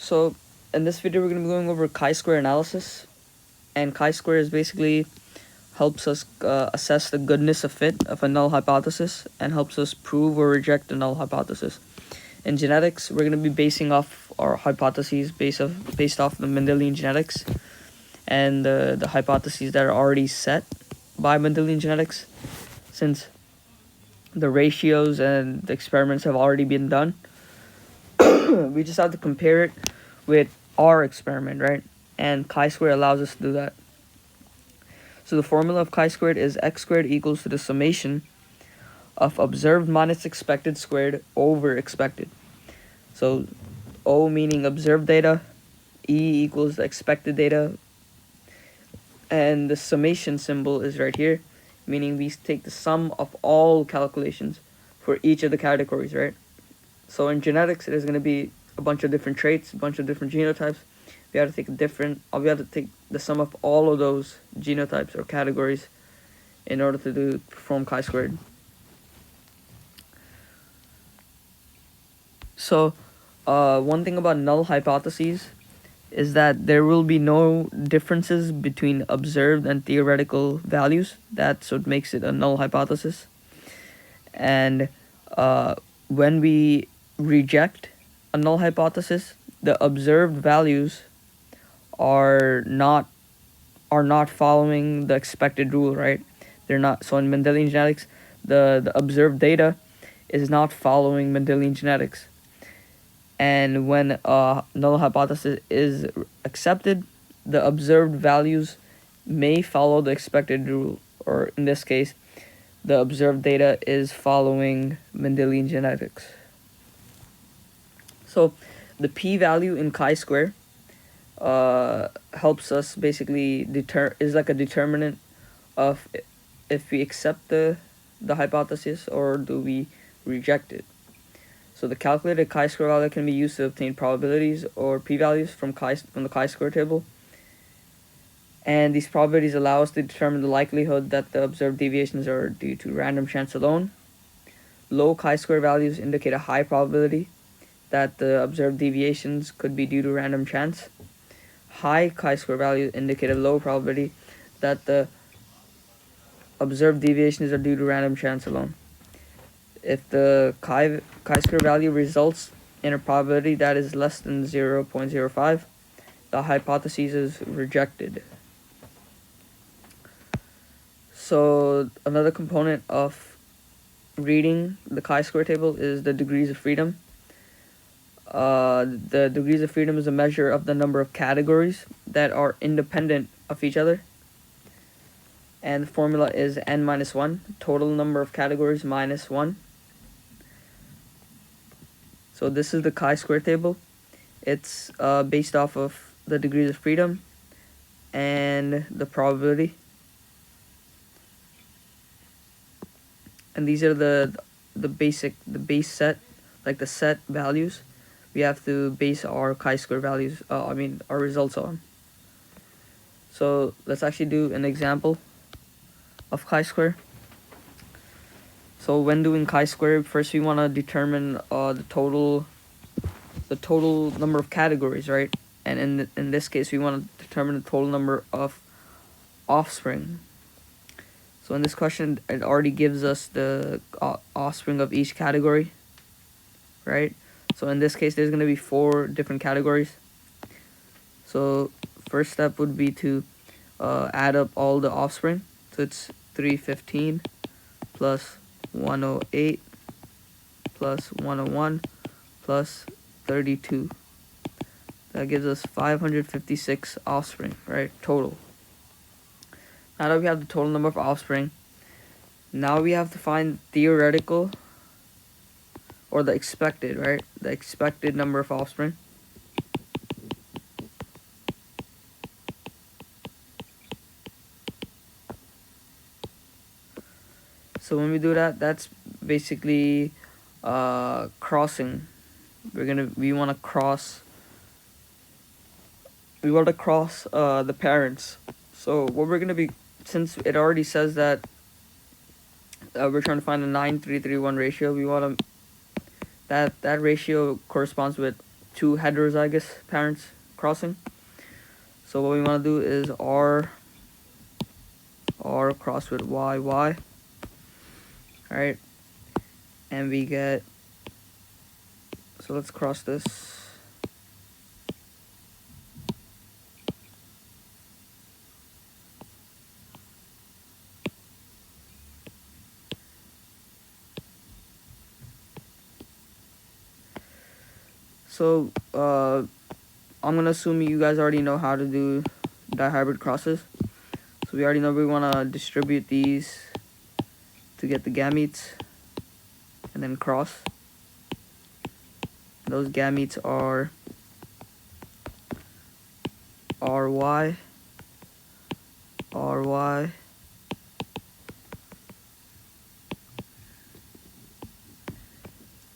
So in this video we're going to be going over chi-square analysis, and chi-square is basically helps us assess the goodness of fit of a null hypothesis and helps us prove or reject a null hypothesis. In genetics, we're going to be basing off our hypotheses based off the Mendelian genetics and the hypotheses that are already set by Mendelian genetics, since the ratios and the experiments have already been done. We just have to compare it with our experiment, right? And chi-square allows us to do that. So the formula of chi-squared is x squared equals to the summation of observed minus expected squared over expected. So O meaning observed data, E equals the expected data, and the summation symbol is right here, meaning we take the sum of all calculations for each of the categories, right? So in genetics, there's going to be a bunch of different traits, a bunch of different genotypes. We have to take the sum of all of those genotypes or categories in order to perform chi-squared. So one thing about null hypotheses is that there will be no differences between observed and theoretical values. That's what makes it a null hypothesis. And when we reject a null hypothesis, the observed values are not following the expected rule, right? They're not. So in Mendelian genetics, the observed data is not following Mendelian genetics. And when a null hypothesis is accepted, the observed values may follow the expected rule, or in this case, the observed data is following Mendelian genetics. So the p-value in chi-square helps us basically is like a determinant of if we accept the hypothesis or do we reject it. So the calculated chi-square value can be used to obtain probabilities or p-values from the chi-square table. And these probabilities allow us to determine the likelihood that the observed deviations are due to random chance alone. Low chi-square values indicate a high probability that the observed deviations could be due to random chance. High chi-square values indicate a low probability that the observed deviations are due to random chance alone. If the chi-square value results in a probability that is less than 0.05, the hypothesis is rejected. So another component of reading the chi-square table is the degrees of freedom. The degrees of freedom is a measure of the number of categories that are independent of each other. And the formula is n minus 1, total number of categories minus 1. So this is the chi-square table. It's based off of the degrees of freedom and the probability. And these are the base set, like the set values we have to base our chi-square values, our results on. So let's actually do an example of chi-square. So when doing chi-square, first we want to determine the total number of categories, right? And in this case, we want to determine the total number of offspring. So in this question, it already gives us the offspring of each category, right? So in this case, there's going to be 4 different categories. So first step would be to add up all the offspring. So it's 315 plus 108 plus 101 plus 32. That gives us 556 offspring, right, total. Now that we have the total number of offspring, now we have to find theoretical, or the expected, right, the expected number of offspring. So when we do that, that's basically crossing. We want to cross the parents. So what we're gonna be, since it already says that we're trying to find a 9:3:1 ratio, we want to that ratio corresponds with two heterozygous parents crossing. So what we want to do is R cross with Y. Alright, and we get, so let's cross this. So I'm gonna assume you guys already know how to do dihybrid crosses. So we already know we want to distribute these to get the gametes and then cross. Those gametes are RY,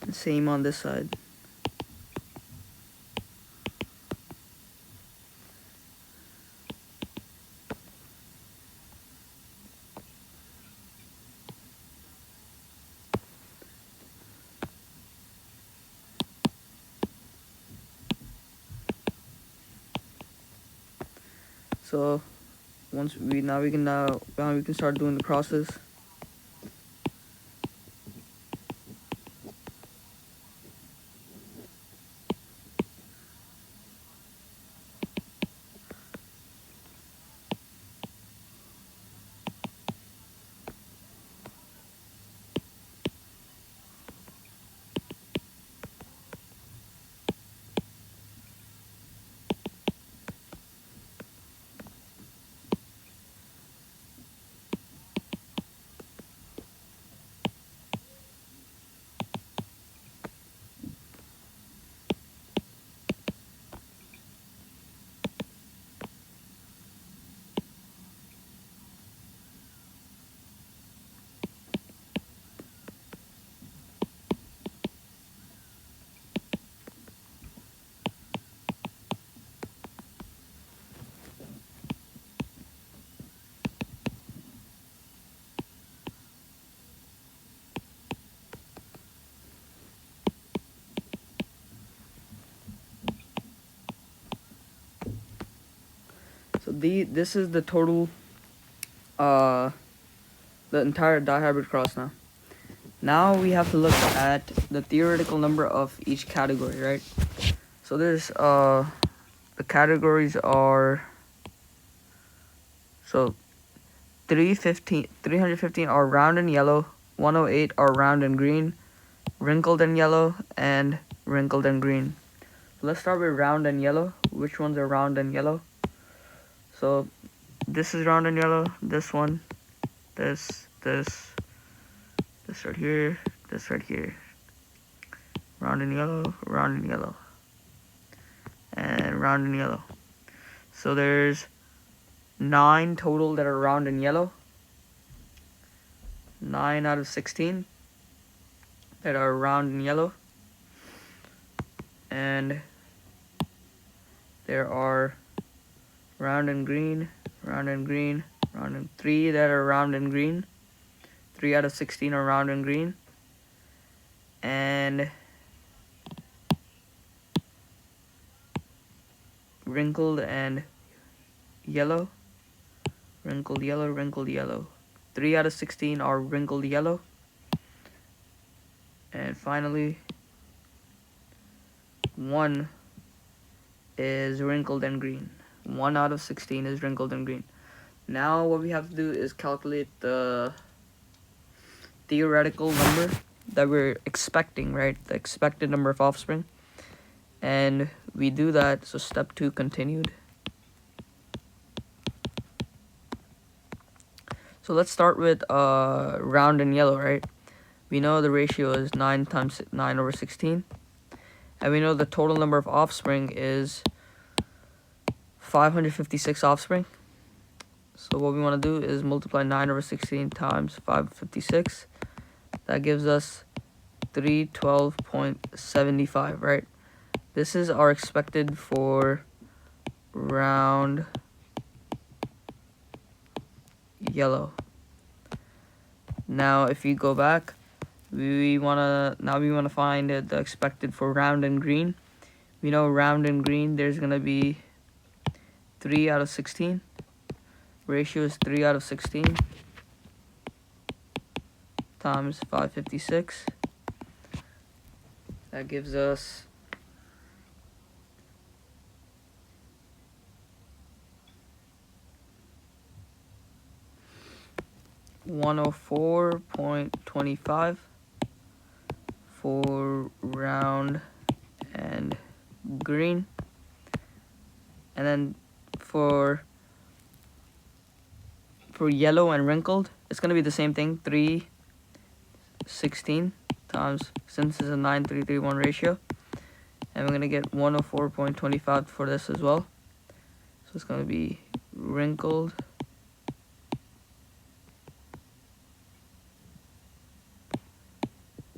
and same on this side. So once we can start doing the crosses. So this is the total, the entire dihybrid cross now. Now we have to look at the theoretical number of each category, right? So there's the categories are, so 315 are round and yellow, 108 are round and green, wrinkled and yellow, and wrinkled and green. So let's start with round and yellow. Which ones are round and yellow? So this is round and yellow, this one, this right here, this right here. Round and yellow, and round and yellow. So there's 9 total that are round and yellow. 9 out of 16 that are round and yellow. And there are round and green, and 3 that are round and green. 3 out of 16 are round and green. And wrinkled and yellow, wrinkled yellow. 3 out of 16 are wrinkled yellow. And finally, 1 is wrinkled and green. 1 out of 16 is wrinkled and green. Now what we have to do is calculate the theoretical number that we're expecting, right? The expected number of offspring. And we do that, so step 2 continued. So let's start with round and yellow, right? We know the ratio is 9 times 9 over 16. And we know the total number of offspring is 556 offspring. So what we want to do is multiply 9 over 16 times 556. That gives us 312.75, right? This is our expected for round yellow. Now if you go back, we wanna find the expected for round and green. We know round and green, there's gonna be 3 out of 16. Ratio is 3 out of 16 times 556. That gives us 104.25 for round and green. And then for yellow and wrinkled, it's going to be the same thing, 316 times, since it's a 9331 ratio. And we're going to get 104.25 for this as well. So it's going to be wrinkled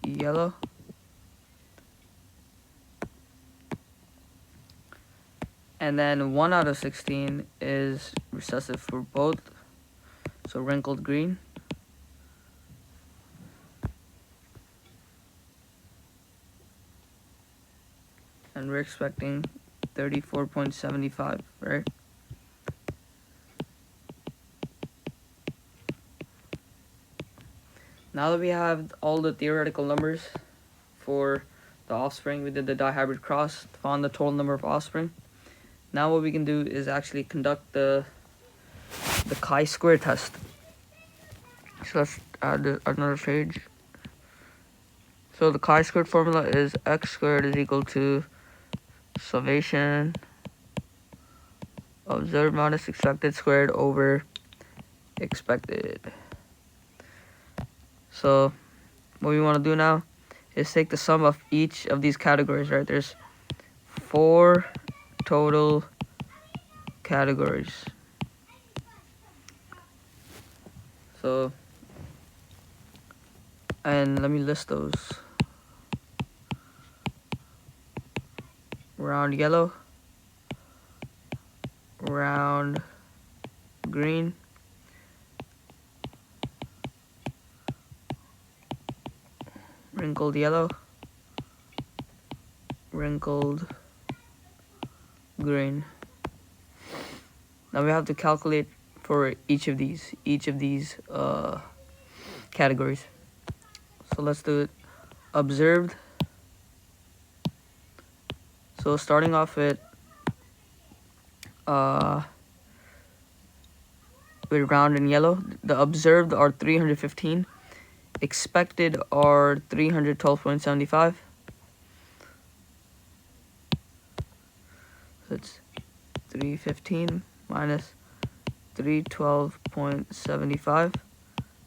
yellow and then 1 out of 16 is recessive for both, so wrinkled green. And we're expecting 34.75, right? Now that we have all the theoretical numbers for the offspring, we did the dihybrid cross, found the total number of offspring. Now what we can do is actually conduct the chi-square test. So let's add another page. So the chi-squared formula is x squared is equal to summation observed minus expected squared over expected. So what we want to do now is take the sum of each of these categories, right? There's 4 total categories. So, and let me list those. Round yellow, round green, wrinkled yellow, wrinkled green. Now we have to calculate for each of these categories. So let's do it. Observed. So starting off with round and yellow, the observed are 315, expected are 312.75. So it's 315 minus 312.75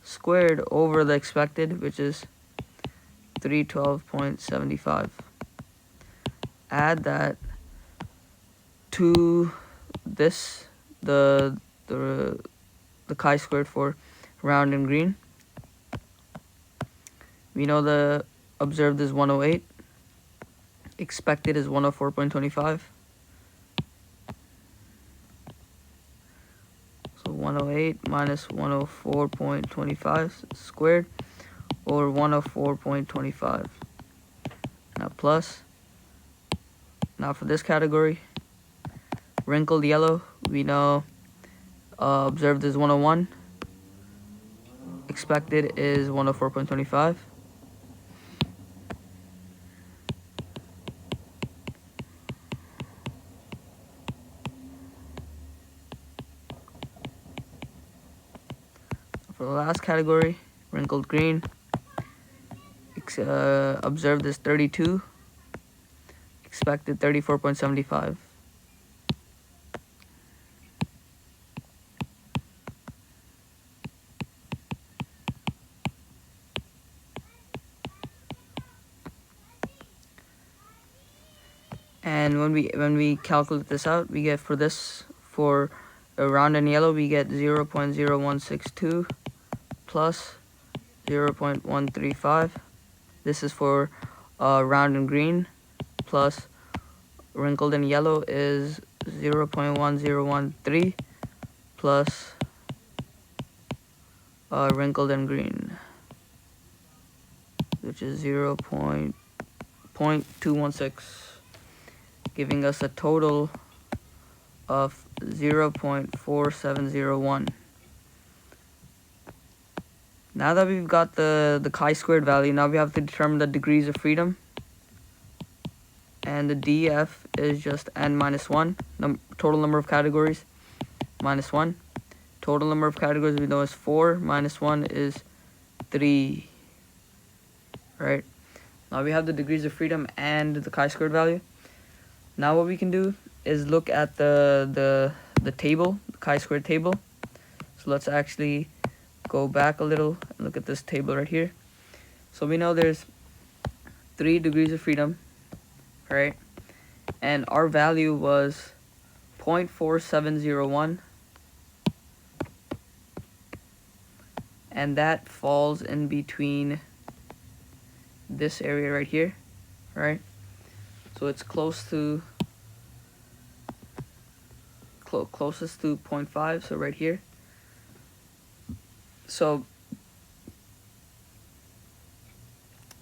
squared over the expected, which is 312.75. Add that to this, the chi-squared for round and green. We know the observed is 108, expected is 104.25. So 108 minus 104.25 squared over 104.25. Now plus. Now for this category, wrinkled yellow, we know observed is 101, expected is 104.25. For the last category, wrinkled green, observed is 32, expected 34.75. And when we calculate this out, we get for a round and yellow, we get 0.0162 plus 0.135. This is for round and green, plus wrinkled and yellow is 0.1013 plus wrinkled and green, which is 0.216. giving us a total of 0.4701. Now that we've got the chi-squared value, now we have to determine the degrees of freedom. And the df is just n minus 1, total number of categories, minus 1. Total number of categories we know is 4, minus 1 is 3. Right? Now we have the degrees of freedom and the chi-squared value. Now what we can do is look at the table, the chi-squared table. So let's actually go back a little and look at this table right here. So we know there's 3 degrees of freedom, right? And our value was 0.4701, and that falls in between this area right here, right? So it's close to closest to 0.5, so right here. So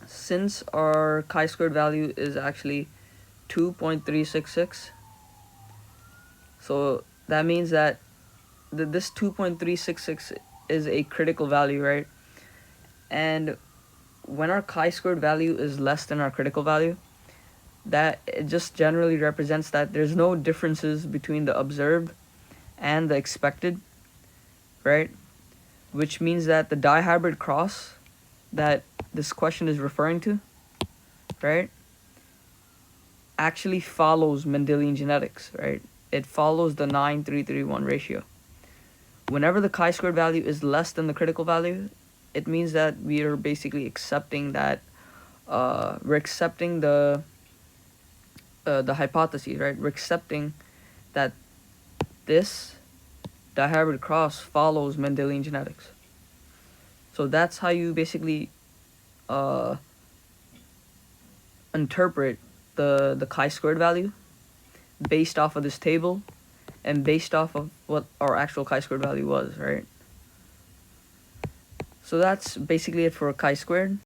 since our chi-squared value is actually 2.366, so that means that this 2.366 is a critical value, right? And when our chi-squared value is less than our critical value, that it just generally represents that there's no differences between the observed and the expected, right? Which means that the dihybrid cross that this question is referring to, right, actually follows Mendelian genetics, right? It follows the 9:3:1 ratio. Whenever the chi-squared value is less than the critical value, it means that we are basically accepting that we're accepting the hypotheses, right? We're accepting that this dihybrid cross follows Mendelian genetics. So that's how you basically interpret the chi-squared value based off of this table and based off of what our actual chi-squared value was, right? So that's basically it for chi-squared.